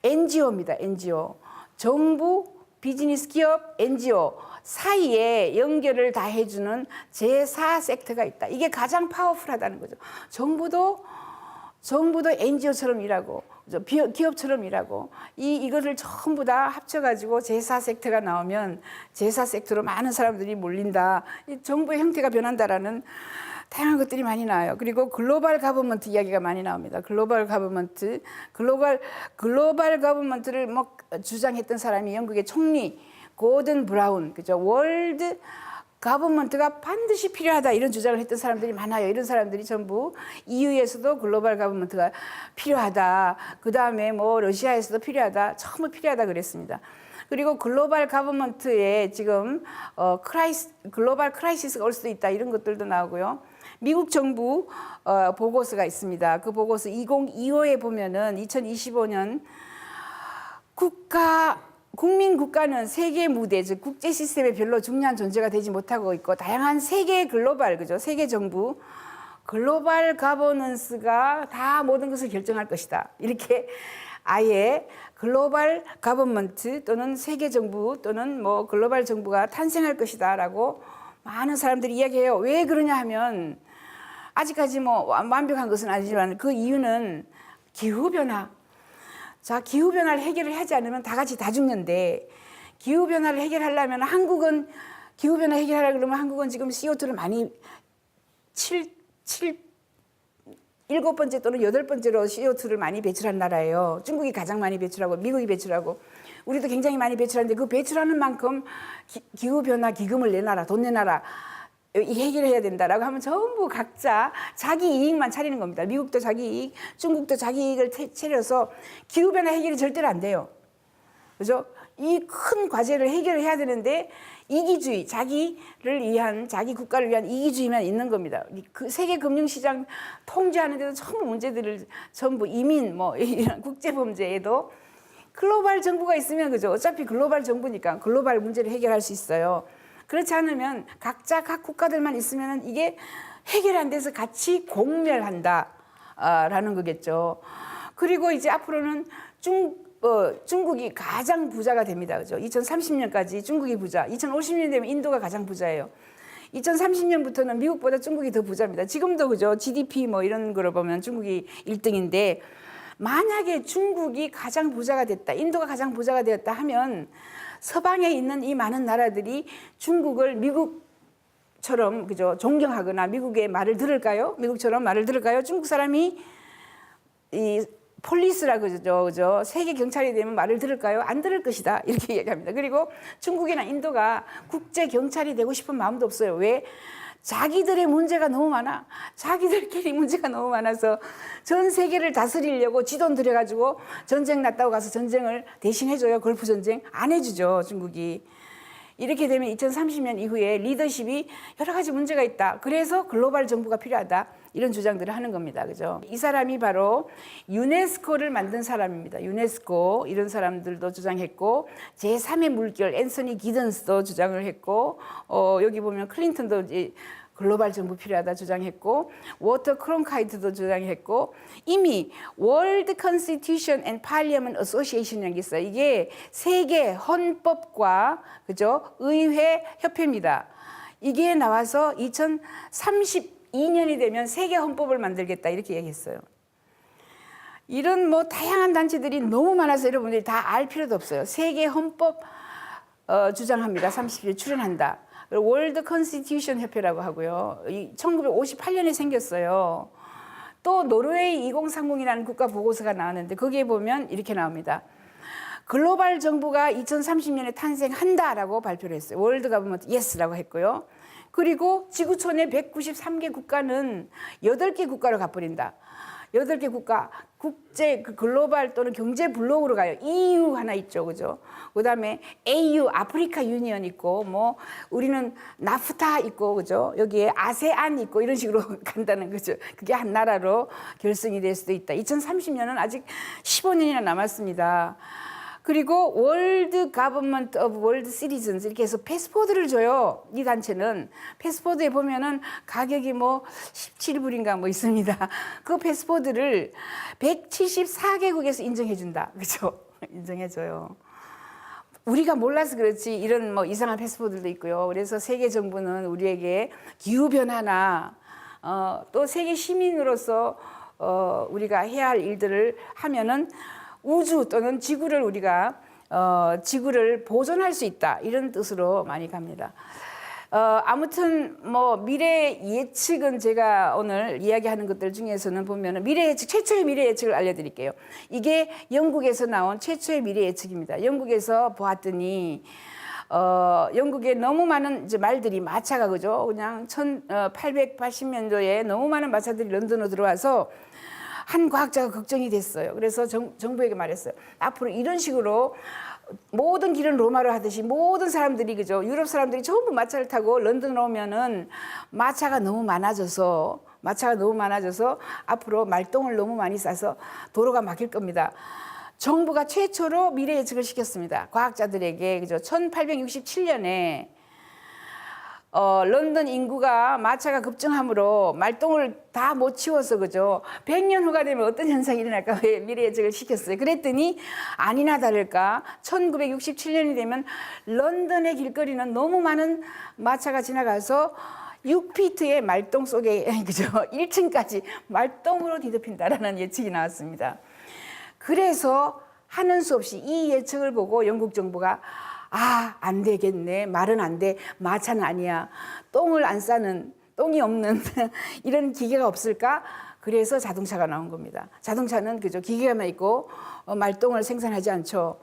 NGO입니다. NGO. 정부, 비즈니스, 기업, NGO 사이에 연결을 다 해주는 제4 섹터가 있다. 이게 가장 파워풀하다는 거죠. 정부도 NGO처럼 일하고, 기업처럼 일하고 이거를 전부 다 합쳐가지고 제4 섹터가 나오면 제4 섹터로 많은 사람들이 몰린다. 이 정부의 형태가 변한다라는 다양한 것들이 많이 나와요. 그리고 글로벌 가버먼트 이야기가 많이 나옵니다. 글로벌 가버먼트를 뭐 주장했던 사람이 영국의 총리 고든 브라운, 그죠? 월드 가버먼트가 반드시 필요하다 이런 주장을 했던 사람들이 많아요. 이런 사람들이 전부 EU에서도 글로벌 가버먼트가 필요하다. 그 다음에 뭐 러시아에서도 필요하다. 전부 필요하다 그랬습니다. 그리고 글로벌 가버먼트에 지금 글로벌 크라이시스가 올 수도 있다 이런 것들도 나오고요. 미국 정부 보고서가 있습니다. 그 보고서 2025에 보면은 2025년 국민 국가는 세계 무대, 즉 국제 시스템에 별로 중요한 존재가 되지 못하고 있고 다양한 세계 글로벌, 그죠? 세계 정부, 글로벌 가버넌스가 다 모든 것을 결정할 것이다. 이렇게 아예 글로벌 가버먼트 또는 세계 정부 또는 뭐 글로벌 정부가 탄생할 것이다라고 많은 사람들이 이야기해요. 왜 그러냐 하면 아직까지 뭐 완벽한 것은 아니지만 그 이유는 기후변화. 자, 기후변화를 해결을 하지 않으면 다 같이 다 죽는데 기후변화를 해결하려면 기후변화 해결하려고 그러면 한국은 지금 CO2를 많이 7번째 또는 8번째로 CO2를 많이 배출한 나라예요. 중국이 가장 많이 배출하고 미국이 배출하고 우리도 굉장히 많이 배출하는데 그 배출하는 만큼 기후변화 기금을 내놔라, 돈 내놔라. 해결해야 된다라고 하면 전부 각자 자기 이익만 차리는 겁니다. 미국도 자기 이익, 중국도 자기 이익을 차려서 기후변화 해결이 절대로 안 돼요. 그죠? 이 큰 과제를 해결해야 되는데 이기주의, 자기를 위한, 자기 국가를 위한 이기주의만 있는 겁니다. 그 세계 금융시장 통제하는 데도 전부 문제들을 전부 이민, 뭐 이런 국제범죄에도 글로벌 정부가 있으면 그죠? 어차피 글로벌 정부니까 글로벌 문제를 해결할 수 있어요. 그렇지 않으면 각자 각 국가들만 있으면 이게 해결 안 돼서 같이 공멸한다라는 거겠죠. 그리고 이제 앞으로는 중국이 가장 부자가 됩니다. 그죠? 2030년까지 중국이 부자, 2050년 되면 인도가 가장 부자예요. 2030년부터는 미국보다 중국이 더 부자입니다. 지금도 그죠? GDP 뭐 이런 거로 보면 중국이 1등인데 만약에 중국이 가장 부자가 됐다, 인도가 가장 부자가 되었다 하면 서방에 있는 이 많은 나라들이 중국을 미국처럼 그죠? 존경하거나 미국의 말을 들을까요? 미국처럼 말을 들을까요? 중국 사람이 이 폴리스라 그죠? 세계 경찰이 되면 말을 들을까요? 안 들을 것이다. 이렇게 얘기합니다. 그리고 중국이나 인도가 국제 경찰이 되고 싶은 마음도 없어요. 왜? 자기들의 문제가 너무 많아. 자기들끼리 문제가 너무 많아서 전 세계를 다스리려고 지돈 들여가지고 전쟁 났다고 가서 전쟁을 대신 해줘요. 걸프 전쟁 안 해주죠, 중국이. 이렇게 되면 2030년 이후에 리더십이 여러 가지 문제가 있다. 그래서 글로벌 정부가 필요하다. 이런 주장들을 하는 겁니다. 그죠? 이 사람이 바로 유네스코를 만든 사람입니다. 유네스코 이런 사람들도 주장했고 제3의 물결 앤서니 기든스도 주장을 했고 여기 보면 클린턴도 이제 글로벌 정부 필요하다 주장했고 워터 크론카이트도 주장했고 이미 월드 컨스티튜션 앤 파리아먼트 어소시에이션이라는 게 있어요. 이게 세계 헌법과 그죠? 의회 협회입니다. 이게 나와서 2032년이 되면 세계 헌법을 만들겠다 이렇게 얘기했어요. 이런 뭐 다양한 단체들이 너무 많아서 여러분들이 다 알 필요도 없어요. 세계 헌법 주장합니다. 30일 출연한다. 월드 컨스티튜션 협회라고 하고요. 1958년에 생겼어요. 또 노르웨이 2030이라는 국가 보고서가 나왔는데 거기에 보면 이렇게 나옵니다. 글로벌 정부가 2030년에 탄생한다라고 발표를 했어요. 월드 가버먼트 예스라고 했고요. 그리고 지구촌의 193개 국가는 8개 국가로 가버린다. 8개 국가, 국제 글로벌 또는 경제 블록으로 가요. EU 하나 있죠, 그죠? 그다음에 AU, 아프리카 유니언 있고, 뭐 우리는 나프타 있고, 그죠? 여기에 아세안 있고 이런 식으로 간다는 거죠. 그게 한 나라로 결성이 될 수도 있다. 2030년은 아직 15년이나 남았습니다. 그리고 월드 가버먼트 오브 월드 시티즌스 이렇게 해서 패스포드를 줘요. 이 단체는 패스포드에 보면은 가격이 뭐 17불인가 뭐 있습니다. 그 패스포드를 174개국에서 인정해 준다. 그렇죠? 인정해 줘요. 우리가 몰라서 그렇지 이런 뭐 이상한 패스포드도 있고요. 그래서 세계 정부는 우리에게 기후 변화나 또 세계 시민으로서 우리가 해야 할 일들을 하면은 우주 또는 지구를 우리가 지구를 보존할 수 있다 이런 뜻으로 많이 갑니다. 아무튼 뭐 미래 예측은 제가 오늘 이야기하는 것들 중에서는 보면은 미래 예측 최초의 미래 예측을 알려드릴게요. 이게 영국에서 나온 최초의 미래 예측입니다. 영국에서 보았더니 영국에 너무 많은 이제 말들이 마차가 그죠? 그냥 1880년도에 너무 많은 마차들이 런던으로 들어와서 한 과학자가 걱정이 됐어요. 그래서 정부에게 말했어요. 앞으로 이런 식으로 모든 길은 로마로 하듯이 모든 사람들이 그죠? 유럽 사람들이 전부 마차를 타고 런던으로 오면은 마차가 너무 많아져서 앞으로 말똥을 너무 많이 싸서 도로가 막힐 겁니다. 정부가 최초로 미래 예측을 시켰습니다. 과학자들에게 그죠? 1867년에 런던 인구가 마차가 급증함으로 말똥을 다 못 치워서 그죠? 100년 후가 되면 어떤 현상이 일어날까 미래 예측을 시켰어요. 그랬더니 아니나 다를까 1967년이 되면 런던의 길거리는 너무 많은 마차가 지나가서 6피트의 말똥 속에 그죠? 1층까지 말똥으로 뒤덮인다라는 예측이 나왔습니다. 그래서 하는 수 없이 이 예측을 보고 영국 정부가 안 되겠네. 말은 안 돼. 마차는 아니야. 똥을 안 싸는, 똥이 없는 이런 기계가 없을까? 그래서 자동차가 나온 겁니다. 자동차는 그죠. 기계가만 있고 말똥을 생산하지 않죠.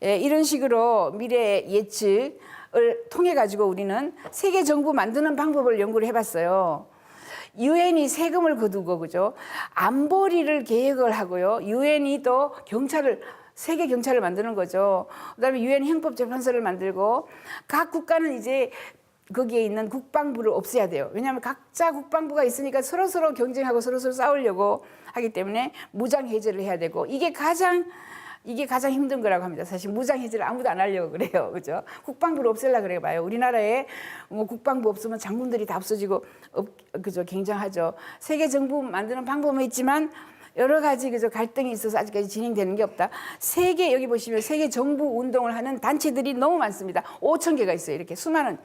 이런 식으로 미래 예측을 통해 가지고 우리는 세계 정부 만드는 방법을 연구를 해봤어요. 유엔이 세금을 거두고 그죠. 안보리를 계획을 하고요. 유엔이 또 세계 경찰을 만드는 거죠. 그다음에 유엔 형법재판소를 만들고 각 국가는 이제 거기에 있는 국방부를 없애야 돼요. 왜냐하면 각자 국방부가 있으니까 서로서로 경쟁하고 서로서로 싸우려고 하기 때문에 무장 해제를 해야 되고 이게 가장 힘든 거라고 합니다. 사실 무장 해제를 아무도 안 하려고 그래요. 그죠? 국방부를 없애려고 그래 봐요. 우리나라에 뭐 국방부 없으면 장군들이 다 없어지고 그죠? 굉장하죠. 세계 정부 만드는 방법은 있지만 여러 가지 그저 갈등이 있어서 아직까지 진행되는 게 없다. 여기 보시면 세계 정부 운동을 하는 단체들이 너무 많습니다. 5,000개가 있어요. 이렇게 수많은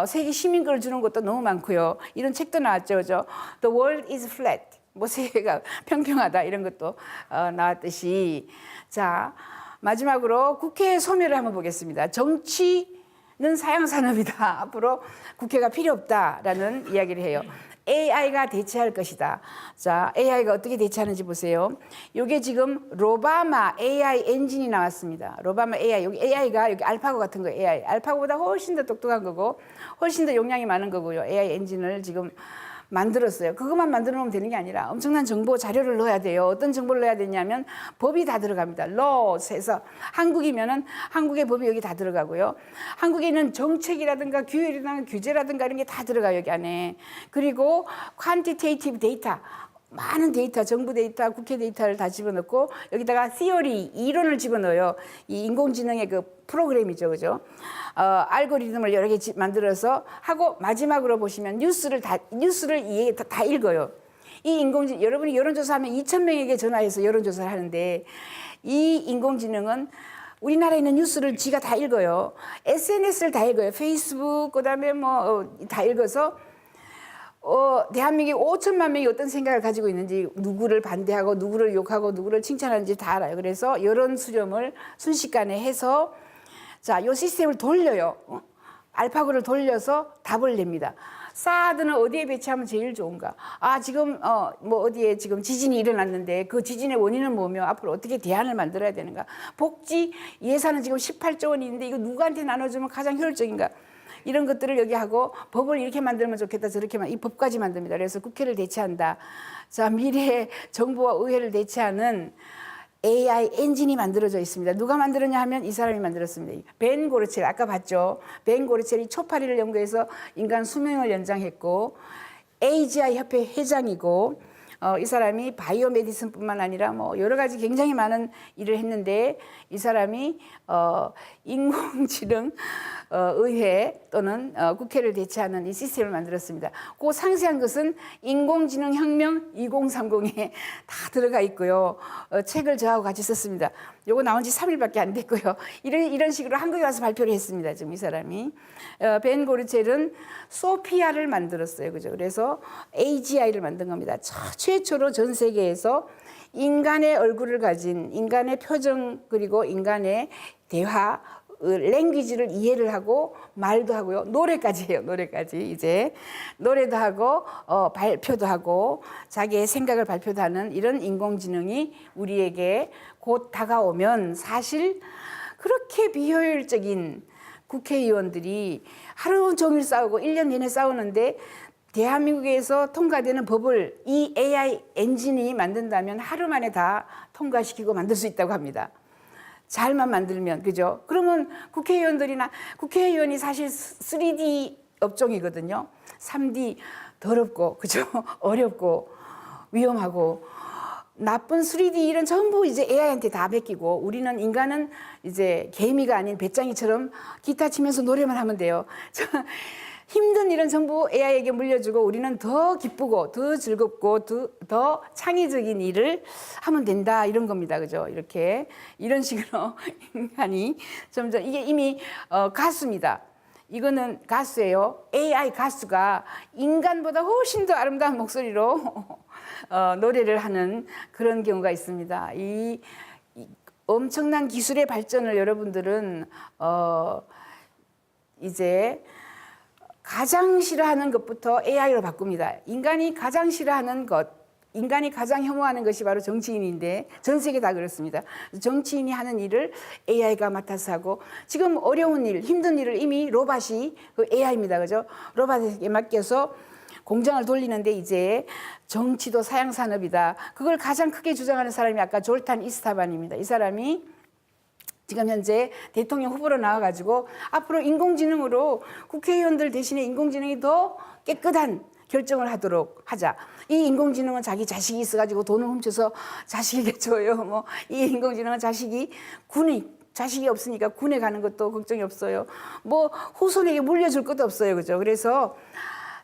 세계 시민권을 주는 것도 너무 많고요. 이런 책도 나왔죠, 그죠? The world is flat. 뭐 세계가 평평하다 이런 것도 나왔듯이 자 마지막으로 국회 소멸을 한번 보겠습니다. 정치는 사양산업이다. 앞으로 국회가 필요 없다라는 이야기를 해요. AI가 대체할 것이다. 자, AI가 어떻게 대체하는지 보세요. 이게 지금 로바마 AI 엔진이 나왔습니다. 로바마 AI. 여기 AI가 여기 알파고 같은 거 AI. 알파고보다 훨씬 더 똑똑한 거고, 훨씬 더 용량이 많은 거고요. AI 엔진을 지금 만들었어요. 그것만 만들어 놓으면 되는 게 아니라 엄청난 정보 자료를 넣어야 돼요. 어떤 정보를 넣어야 되냐면 법이 다 들어갑니다. laws 한국이면은 한국의 법이 여기 다 들어가고요. 한국에 있는 정책이라든가 규율이라든가 규제라든가 이런 게 다 들어가요, 여기 안에. 그리고 quantitative data 많은 데이터, 정부 데이터, 국회 데이터를 다 집어넣고 여기다가 theory, 이론을 집어넣어요. 이 인공지능의 그 프로그램이죠, 그죠? 알고리즘을 여러 개 만들어서 하고 마지막으로 보시면 뉴스를 다 읽어요. 이 인공지능, 여러분이 여론조사하면 2,000명에게 전화해서 여론조사를 하는데 이 인공지능은 우리나라에 있는 뉴스를 지가 다 읽어요. SNS를 다 읽어요. 페이스북, 그 다음에 다 읽어서 대한민국에 5천만 명이 어떤 생각을 가지고 있는지, 누구를 반대하고 누구를 욕하고 누구를 칭찬하는지 다 알아요. 그래서 여론 수렴을 순식간에 해서 자, 요 시스템을 돌려요. 알파고를 돌려서 답을 냅니다. 사드는 어디에 배치하면 제일 좋은가? 지금 어디에 지금 지진이 일어났는데 그 지진의 원인은 뭐며 앞으로 어떻게 대안을 만들어야 되는가? 복지 예산은 지금 18조 원이 있는데 이거 누구한테 나눠주면 가장 효율적인가? 이런 것들을 여기 하고 법을 이렇게 만들면 좋겠다 저렇게만 이 법까지 만듭니다. 그래서 국회를 대체한다. 자, 미래의 정부와 의회를 대체하는 AI 엔진이 만들어져 있습니다. 누가 만들었냐 하면 이 사람이 만들었습니다. 벤 고르첼 아까 봤죠. 벤 고르첼이 초파리를 연구해서 인간 수명을 연장했고 AGI 협회 회장이고 이 사람이 바이오 메디슨뿐만 아니라 여러 가지 굉장히 많은 일을 했는데 이 사람이 인공지능 의회 또는 국회를 대체하는 이 시스템을 만들었습니다. 그 상세한 것은 인공지능 혁명 2030에 다 들어가 있고요. 책을 저하고 같이 썼습니다. 요거 나온 지 3일밖에 안 됐고요. 이런 식으로 한국에 와서 발표를 했습니다. 지금 이 사람이. 벤 고르첼은 소피아를 만들었어요. 그죠? 그래서 AGI를 만든 겁니다. 최초로 전 세계에서 인간의 얼굴을 가진 인간의 표정 그리고 인간의 대화 랭귀지를 이해를 하고 말도 하고요. 노래까지 해요. 노래까지 이제 노래도 하고 발표도 하고 자기의 생각을 발표도 하는 이런 인공지능이 우리에게 곧 다가오면 사실 그렇게 비효율적인 국회의원들이 하루 종일 싸우고 1년 내내 싸우는데 대한민국에서 통과되는 법을 이 AI 엔진이 만든다면 하루 만에 다 통과시키고 만들 수 있다고 합니다. 잘만 만들면, 그죠? 그러면 국회의원이 사실 3D 업종이거든요. 3D 더럽고, 그죠? 어렵고, 위험하고, 나쁜 3D 일은 전부 이제 AI한테 다 베끼고, 우리는 인간은 이제 개미가 아닌 배짱이처럼 기타 치면서 노래만 하면 돼요. 힘든 일은 전부 AI에게 물려주고 우리는 더 기쁘고 더 즐겁고 더 창의적인 일을 하면 된다 이런 겁니다. 그죠? 이런 식으로 인간이 점점 이게 이미 가수입니다. 이거는 가수예요. AI 가수가 인간보다 훨씬 더 아름다운 목소리로 노래를 하는 그런 경우가 있습니다. 이 엄청난 기술의 발전을 여러분들은 이제 가장 싫어하는 것부터 AI로 바꿉니다. 인간이 가장 싫어하는 것, 인간이 가장 혐오하는 것이 바로 정치인인데 전 세계 다 그렇습니다. 정치인이 하는 일을 AI가 맡아서 하고 지금 어려운 일, 힘든 일을 이미 로봇이 AI입니다. 그죠? 로봇에게 맡겨서 공장을 돌리는데 이제 정치도 사양 산업이다. 그걸 가장 크게 주장하는 사람이 아까 졸탄 이스타반입니다. 이 사람이 지금 현재 대통령 후보로 나와가지고 앞으로 인공지능으로 국회의원들 대신에 인공지능이 더 깨끗한 결정을 하도록 하자. 이 인공지능은 자기 자식이 있어가지고 돈을 훔쳐서 자식에게 줘요. 이 인공지능은 자식이 없으니까 군에 가는 것도 걱정이 없어요. 후손에게 물려줄 것도 없어요. 그죠? 그래서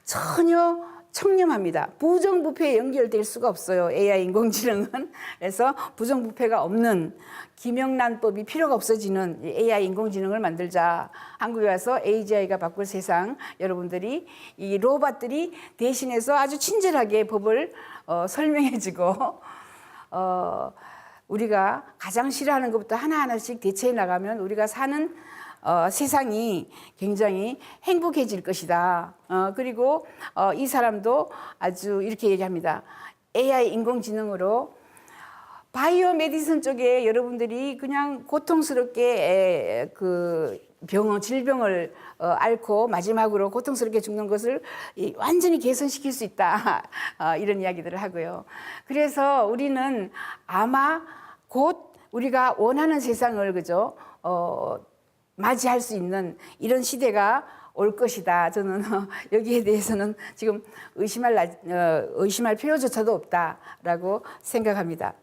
전혀 청렴합니다. 부정부패에 연결될 수가 없어요. AI 인공지능은. 그래서 부정부패가 없는 김영란법이 필요가 없어지는 AI 인공지능을 만들자. 한국에 와서 AGI가 바꿀 세상 여러분들이 이 로봇들이 대신해서 아주 친절하게 법을 설명해주고 우리가 가장 싫어하는 것부터 하나하나씩 대체해 나가면 우리가 사는 세상이 굉장히 행복해질 것이다. 그리고 이 사람도 아주 이렇게 얘기합니다. AI 인공지능으로 바이오 메디슨 쪽에 여러분들이 그냥 고통스럽게 질병을 앓고 마지막으로 고통스럽게 죽는 것을 완전히 개선시킬 수 있다. 이런 이야기들을 하고요. 그래서 우리는 아마 곧 우리가 원하는 세상을 그죠? 맞이할 수 있는 이런 시대가 올 것이다. 저는 여기에 대해서는 지금 의심할 필요조차도 없다라고 생각합니다.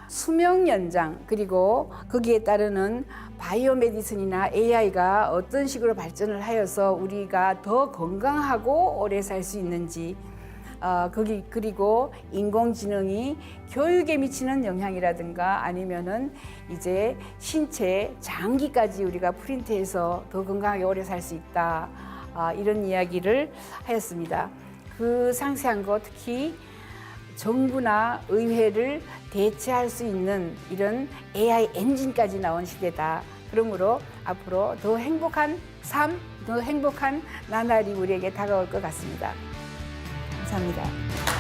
수명 연장 그리고 거기에 따르는 바이오 메디슨이나 AI가 어떤 식으로 발전을 하여서 우리가 더 건강하고 오래 살 수 있는지 그리고 인공지능이 교육에 미치는 영향이라든가 아니면은 이제 신체 장기까지 우리가 프린트해서 더 건강하게 오래 살 수 있다. 이런 이야기를 하였습니다. 그 상세한 거 특히 정부나 의회를 대체할 수 있는 이런 AI 엔진까지 나온 시대다. 그러므로 앞으로 더 행복한 삶, 더 행복한 나날이 우리에게 다가올 것 같습니다. 감사합니다.